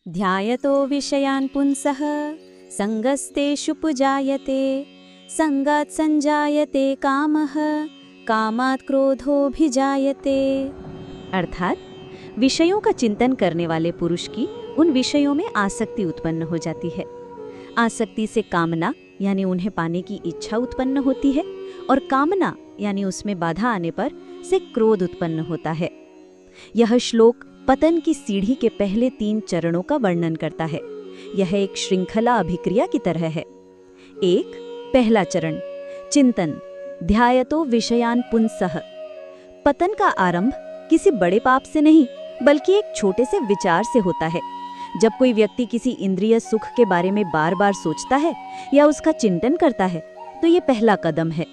ध्यायतो विषयान् पुंसः संगस्तेषु जायते संगात् संजायते कामः कामात् क्रोधोऽभिजायते। अर्थात विषयों का चिंतन करने वाले पुरुष की उन विषयों में आसक्ति उत्पन्न हो जाती है। आसक्ति से कामना यानी उन्हें पाने की इच्छा उत्पन्न होती है और कामना यानी उसमें बाधा आने पर से क्रोध उत्पन्न होता है। यह श्लोक पतन की सीढ़ी के पहले 3 चरणों का वर्णन करता है। यह एक श्रृंखला अभिक्रिया की तरह है। पहला चरण चिंतन, ध्यायतो विषयान् पुंसः। पतन का आरंभ किसी बड़े पाप से नहीं बल्कि एक छोटे से विचार से होता है। जब कोई व्यक्ति किसी इंद्रिय सुख के बारे में बार बार सोचता है या उसका चिंतन करता है तो ये पहला कदम है।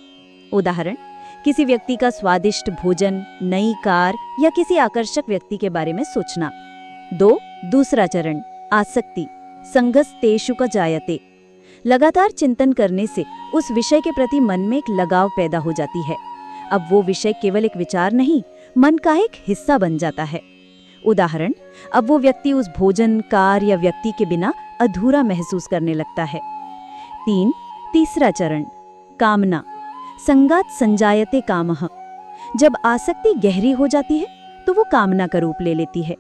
उदाहरण, किसी व्यक्ति का स्वादिष्ट भोजन, नई कार या किसी आकर्षक व्यक्ति के बारे में सोचना। दूसरा चरण आसक्ति, संगस्तेषु जायते। लगातार चिंतन करने से उस विषय के प्रति मन में एक लगाव पैदा हो जाती है। अब वो विषय केवल एक विचार नहीं, मन का एक हिस्सा बन जाता है। उदाहरण, अब वो व्यक्ति उस भोजन, कार या व्यक्ति के बिना अधूरा महसूस करने लगता है। तीसरा चरण कामना, संगात् संजायते कामः। जब आसक्ति गहरी हो जाती है तो वो कामना का रूप ले लेती है।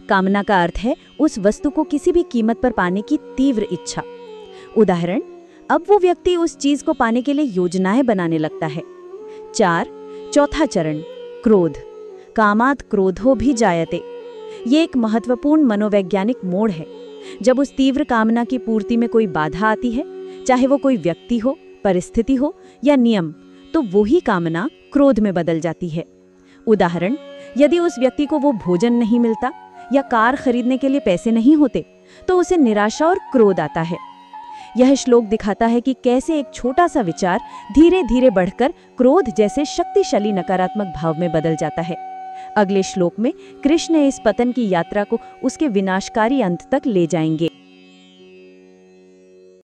कामना का अर्थ है उस वस्तु को किसी भी कीमत पर पाने की तीव्र इच्छा। उदाहरण, अब वो व्यक्ति उस चीज को पाने के लिए योजनाएं बनाने लगता है। चौथा चरण क्रोध, कामात् क्रोधोऽभिजायते। ये एक महत्वपूर्ण मनोवैज्ञानिक मोड़ है। जब उस तीव्र कामना की पूर्ति में कोई बाधा आती है, चाहे वो कोई व्यक्ति हो, परिस्थिति हो या नियम, तो वही कामना क्रोध में बदल जाती है। उदाहरण, यदि उस व्यक्ति को वो भोजन नहीं मिलता या कार खरीदने के लिए पैसे नहीं होते तो उसे निराशा और क्रोध आता है। यह श्लोक दिखाता है कि कैसे एक छोटा सा विचार धीरे धीरे बढ़कर क्रोध जैसे शक्तिशाली नकारात्मक भाव में बदल जाता है। अगले श्लोक में कृष्ण इस पतन की यात्रा को उसके विनाशकारी अंत तक ले जाएंगे।